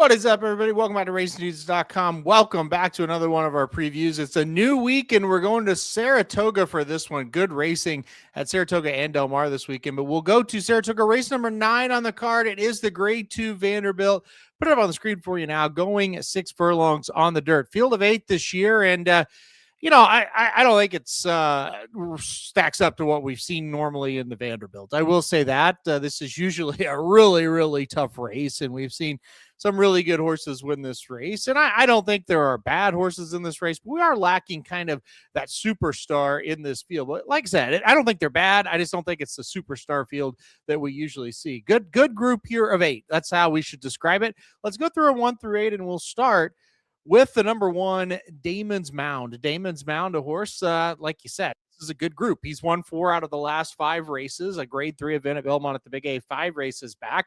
What is up, everybody? Welcome back to RacingDudes.com. Welcome back to another one of our previews. It's a new week, and we're going to Saratoga for this one. Good racing at Saratoga and Del Mar this weekend, but we'll go to Saratoga race number 9 on the card. It is the Grade 2 Vanderbilt. Put it up on the screen for you now. Going 6 furlongs on the dirt. Field of 8 this year, and I don't think it's stacks up to what we've seen normally in the Vanderbilt. I will say that this is usually a really, really tough race, and we've seen some really good horses win this race. And I don't think there are bad horses in this race, but we are lacking kind of that superstar in this field. But like I said, I don't think they're bad. I just don't think it's the superstar field that we usually see. Good group here of 8. That's how we should describe it. Let's go through a 1 through 8, and we'll start with the number 1, Damon's Mound. Damon's Mound, a horse, like you said, this is a good group. He's won 4 out of the last 5 races, a Grade 3 event at Belmont at the Big A, 5 races back.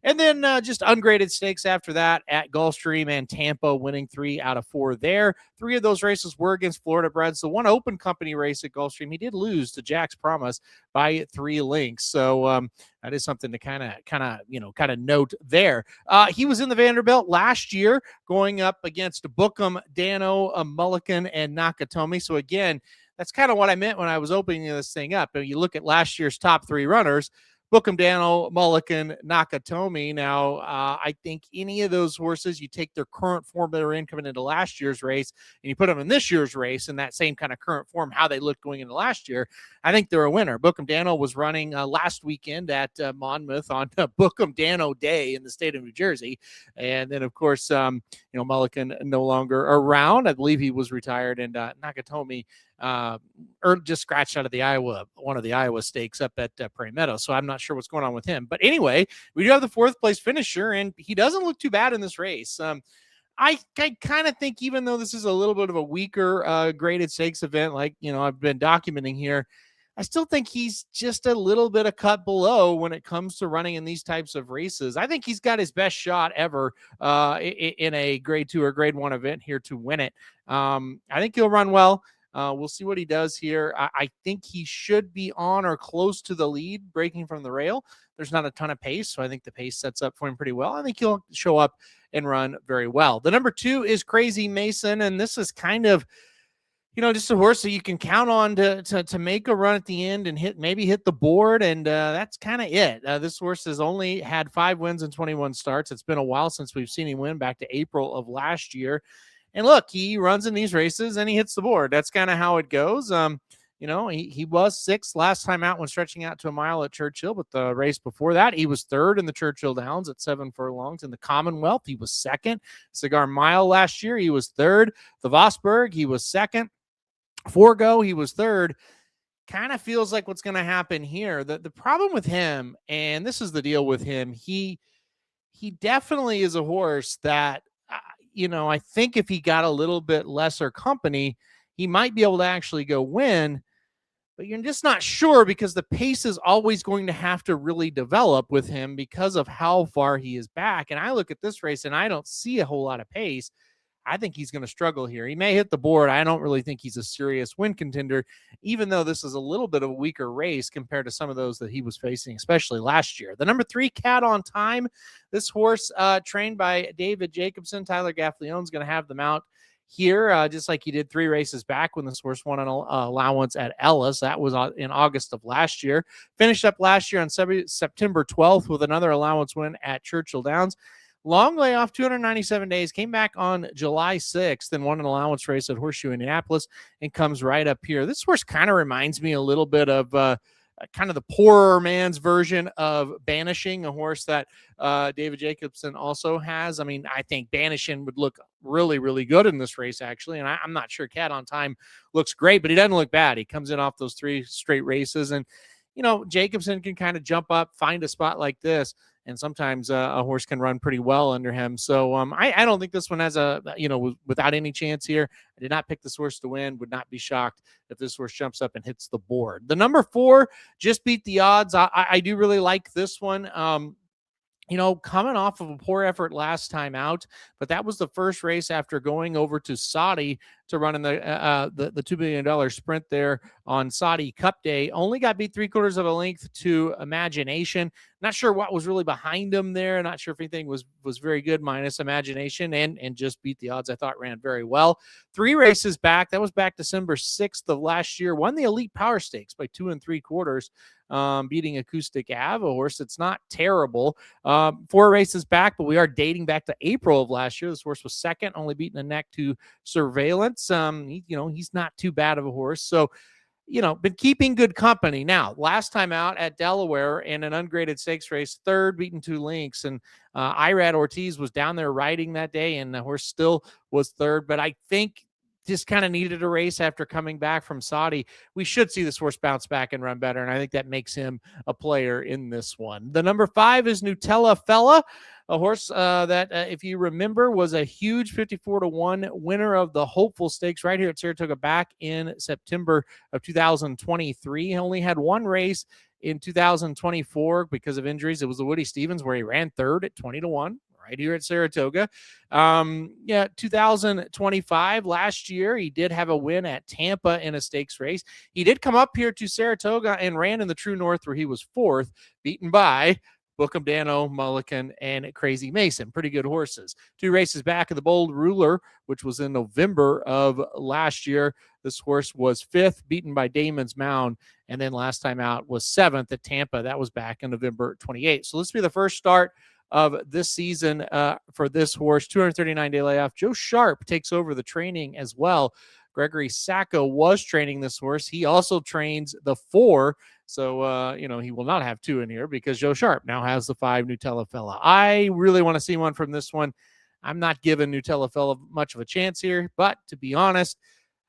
And then just ungraded stakes after that at Gulfstream and Tampa, winning 3 out of 4 there. 3 of those races were against Florida breds. The one open company race at Gulfstream, he did lose to Jack's Promise by 3 lengths. So that is something to kind of note there. He was in the Vanderbilt last year, going up against Bookham, Dano, Mulligan, and Nakatomi. So again, that's kind of what I meant when I was opening this thing up. And you look at last year's top 3 runners, Bookham, Dano, Mulligan, Nakatomi. Now, I think any of those horses, you take their current form that are in coming into last year's race, and you put them in this year's race in that same kind of current form, how they looked going into last year, I think they're a winner. Bookham Dano was running last weekend at Monmouth on Bookham Dano Day in the state of New Jersey. And then, of course, Mulligan no longer around. I believe he was retired, and Nakatomi just scratched out of one of the Iowa stakes up at Prairie Meadow. So I'm not sure what's going on with him. But anyway, we do have the 4th place finisher, and he doesn't look too bad in this race. I kind of think, even though this is a little bit of a weaker graded stakes event, like, I've been documenting here, I still think he's just a little bit of cut below when it comes to running in these types of races. I think he's got his best shot ever in a Grade 2 or Grade 1 event here to win it. I think he'll run well. We'll see what he does here. I think he should be on or close to the lead, breaking from the rail. There's not a ton of pace, so I think the pace sets up for him pretty well. I think he'll show up and run very well. The number 2 is Crazy Mason, and this is kind of, just a horse that you can count on to make a run at the end and maybe hit the board, and that's kind of it. This horse has only had 5 wins and 21 starts. It's been a while since we've seen him win, back to April of last year. And look, he runs in these races and he hits the board. That's kind of how it goes. He was 6th last time out when stretching out to a mile at Churchill, but the race before that, he was 3rd in the Churchill Downs at 7 furlongs. In the Commonwealth, he was 2nd. Cigar Mile last year, he was 3rd. The Vosburg, he was 2nd. Forgo, he was 3rd. Kind of feels like what's going to happen here. The problem with him, and this is the deal with him, he definitely is a horse that, I think if he got a little bit lesser company, he might be able to actually go win, but you're just not sure because the pace is always going to have to really develop with him because of how far he is back. And I look at this race and I don't see a whole lot of pace. I think he's going to struggle here. He may hit the board. I don't really think he's a serious win contender, even though this is a little bit of a weaker race compared to some of those that he was facing, especially last year. The number 3, Cat on Time. This horse trained by David Jacobson. Tyler Gaffleone's going to have the mount here, just like he did 3 races back when this horse won an allowance at Ellis. That was in August of last year. Finished up last year on September 12th with another allowance win at Churchill Downs. Long layoff, 297 days, came back on July 6th and won an allowance race at Horseshoe, Indianapolis, and comes right up here. This horse kind of reminds me a little bit of kind of the poorer man's version of Banishing, a horse that David Jacobson also has. I mean, I think Banishing would look really, really good in this race, actually, and I'm not sure Cat on Time looks great, but he doesn't look bad. He comes in off those 3 straight races, and, Jacobson can kind of jump up, find a spot like this, and sometimes a horse can run pretty well under him. So I don't think this one has without any chance here. I did not pick this horse to win. Would not be shocked if this horse jumps up and hits the board. The number 4, Just Beat the Odds. I do really like this one. coming off of a poor effort last time out, but that was the first race after going over to Saudi to run in the $2 billion sprint there on Saudi Cup Day. Only got beat 3/4 of a length to Imagination. Not sure what was really behind him there. Not sure if anything was very good minus Imagination, and just beat the odds. I thought ran very well. 3 races back. That was back December 6th of last year. Won the Elite Power Stakes by 2 3/4. Beating Acoustic Ave, a horse that's not terrible. 4 races back, but we are dating back to April of last year. This horse was second, only beating a neck to Surveillance. He's not too bad of a horse. So, been keeping good company. Now, last time out at Delaware in an ungraded stakes race, third, beaten 2 lengths. And Irad Ortiz was down there riding that day, and the horse still was third. But I think just kind of needed a race after coming back from Saudi. We should see this horse bounce back and run better, and I think that makes him a player in this one. The number 5 is Nutella Fella, a horse that, if you remember, was a huge 54-1 winner of the Hopeful Stakes right here at Saratoga back in September of 2023. He only had 1 race in 2024 because of injuries. It was the Woody Stevens where he ran third at 20-1. Right here at Saratoga. 2025, last year, he did have a win at Tampa in a stakes race. He did come up here to Saratoga and ran in the True North where he was 4th, beaten by Bookham Dano, Mullican, and Crazy Mason. Pretty good horses. 2 races back of the Bold Ruler, which was in November of last year. This horse was 5th, beaten by Damon's Mound, and then last time out was 7th at Tampa. That was back in November 28th. So this will be the first start of this season for this horse. 239-day layoff. Joe Sharp takes over the training as well. Gregory Sacco was training this horse. He also trains the 4. So, he will not have 2 in here because Joe Sharp now has the 5 Nutella Fella. I really want to see one from this one. I'm not giving Nutella Fella much of a chance here, but to be honest,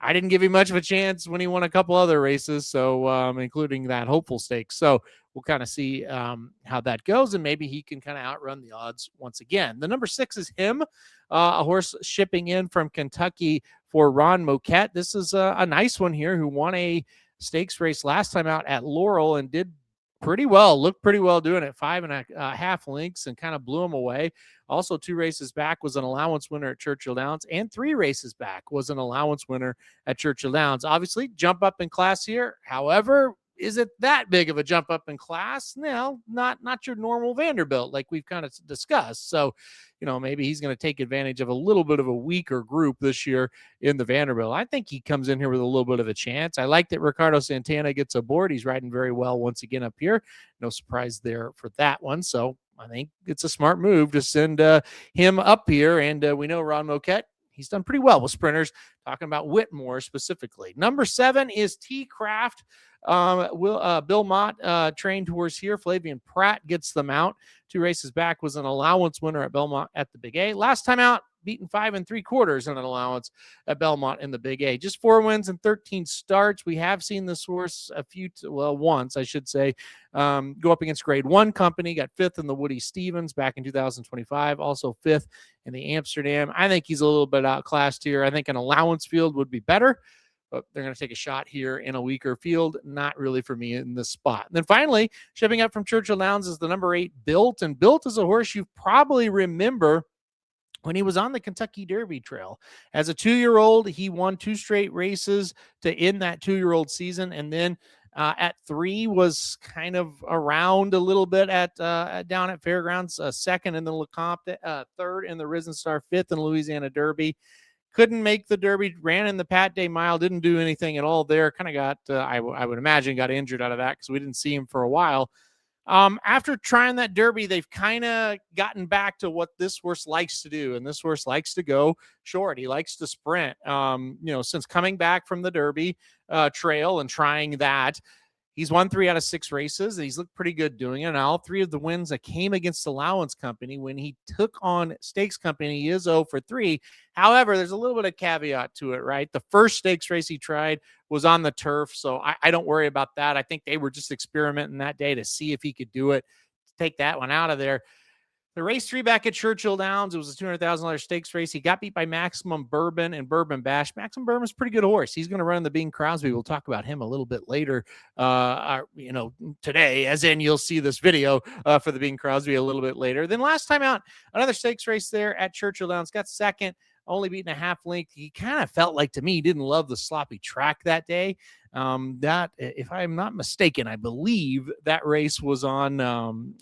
I didn't give him much of a chance when he won a couple other races, so including that Hopeful Stakes. So we'll kind of see how that goes, and maybe he can kind of outrun the odds once again. The number 6 is him, a horse shipping in from Kentucky for Ron Moquette. This is a nice one here who won a stakes race last time out at Laurel and did pretty well, looked pretty well doing it, 5.5 lengths and kind of blew him away. Also 2 races back was an allowance winner at Churchill Downs, and 3 races back was an allowance winner at Churchill Downs. Obviously, jump up in class here. However, is it that big of a jump up in class? No, not your normal Vanderbilt like we've kind of discussed. So, maybe he's going to take advantage of a little bit of a weaker group this year in the Vanderbilt. I think he comes in here with a little bit of a chance. I like that Ricardo Santana gets aboard. He's riding very well once again up here. No surprise there for that one. So I think it's a smart move to send him up here. And we know Ron Moquette, he's done pretty well with sprinters, talking about Whitmore specifically. Number 7 is T-Craft. Bill Mott trained horse here. Flavian Pratt gets them out. 2 races back was an allowance winner at Belmont at the Big A. Last time out, beaten 5 3/4 in an allowance at Belmont in the Big A. Just 4 wins and 13 starts. We have seen this horse once, I should say, go up against Grade 1 company. Got 5th in the Woody Stevens back in 2025. Also 5th in the Amsterdam. I think he's a little bit outclassed here. I think an allowance field would be better, but they're going to take a shot here in a weaker field. Not really for me in this spot. And then finally, shipping up from Churchill Downs is the number 8 Built. And Built is a horse you probably remember when he was on the Kentucky Derby trail. As a 2-year-old, he won 2 straight races to end that 2-year-old season. And then at 3 was kind of around a little bit at down at Fairgrounds, 2nd in the Lecomte, 3rd in the Risen Star, 5th in Louisiana Derby. Couldn't make the Derby, ran in the Pat Day Mile, didn't do anything at all there. Kind of got, I would imagine, got injured out of that because we didn't see him for a while. After trying that Derby, they've kind of gotten back to what this horse likes to do. And this horse likes to go short. He likes to sprint. Since coming back from the Derby trail and trying that, he's won 3 out of 6 races. He's looked pretty good doing it. And all 3 of the wins that came against Allowance Company. When he took on Stakes Company, he is 0 for 3. However, there's a little bit of caveat to it, right? The first stakes race he tried was on the turf, so I don't worry about that. I think they were just experimenting that day to see if he could do it. Take that one out of there. The race 3 back at Churchill Downs. It was a $200,000 stakes race. He got beat by Maximum Bourbon and Bourbon Bash. Maximum Bourbon's a pretty good horse. He's going to run the Bing Crosby. We'll talk about him a little bit later, today, as in you'll see this video for the Bing Crosby a little bit later. Then last time out, another stakes race there at Churchill Downs. Got second, only beaten a half length. He kind of felt like, to me, he didn't love the sloppy track that day. That, if I'm not mistaken, I believe that race was on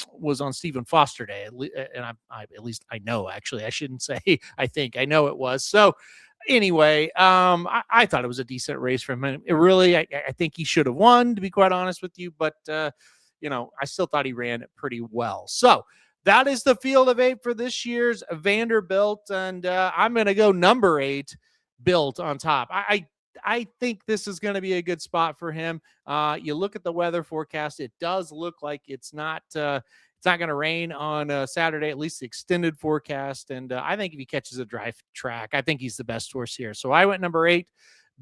Stephen Foster Day, and at least I know. Actually, I shouldn't say I think, I know it was. So anyway, I thought it was a decent race for him. It really, I think he should have won, to be quite honest with you, but I still thought he ran it pretty well. So that is the field of 8 for this year's Vanderbilt, and I'm going to go number 8, Built on top. I think this is going to be a good spot for him. You look at the weather forecast; it does look like it's not going to rain on Saturday, at least the extended forecast. And I think if he catches a dry track, I think he's the best horse here. So I went number 8,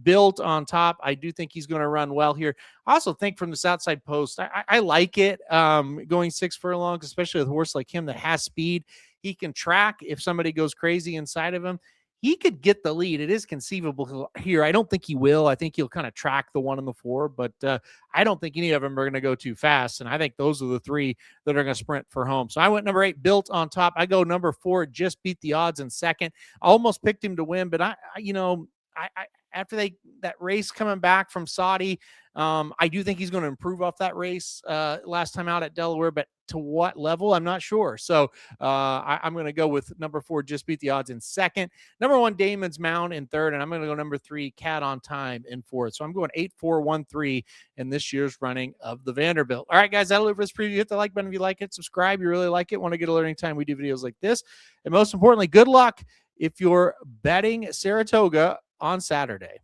Built on top. I do think he's going to run well here. I also think from this outside post, I like it going 6 furlongs, especially with a horse like him that has speed. He can track if somebody goes crazy inside of him. He could get the lead. It is conceivable here. I don't think he will. I think he'll kind of track the 1 and the 4, but I don't think any of them are going to go too fast. And I think those are the 3 that are going to sprint for home. So I went number 8, Built on top. I go number 4, Just Beat the Odds in second. I almost picked him to win, but I after that race coming back from Saudi, I do think he's going to improve off that race last time out at Delaware, but to what level, I'm not sure. So I'm going to go with number 4, Just Beat the Odds in second. Number 1, Damon's Mound in third, and I'm going to go number 3, Cat on Time in fourth. So I'm going 8, 4, 1, 3 in this year's running of the Vanderbilt. All right, guys, that'll do it for this preview. Hit the like button if you like it. Subscribe. You really like it. Want to get alerting time. We do videos like this. And most importantly, good luck if you're betting Saratoga on Saturday.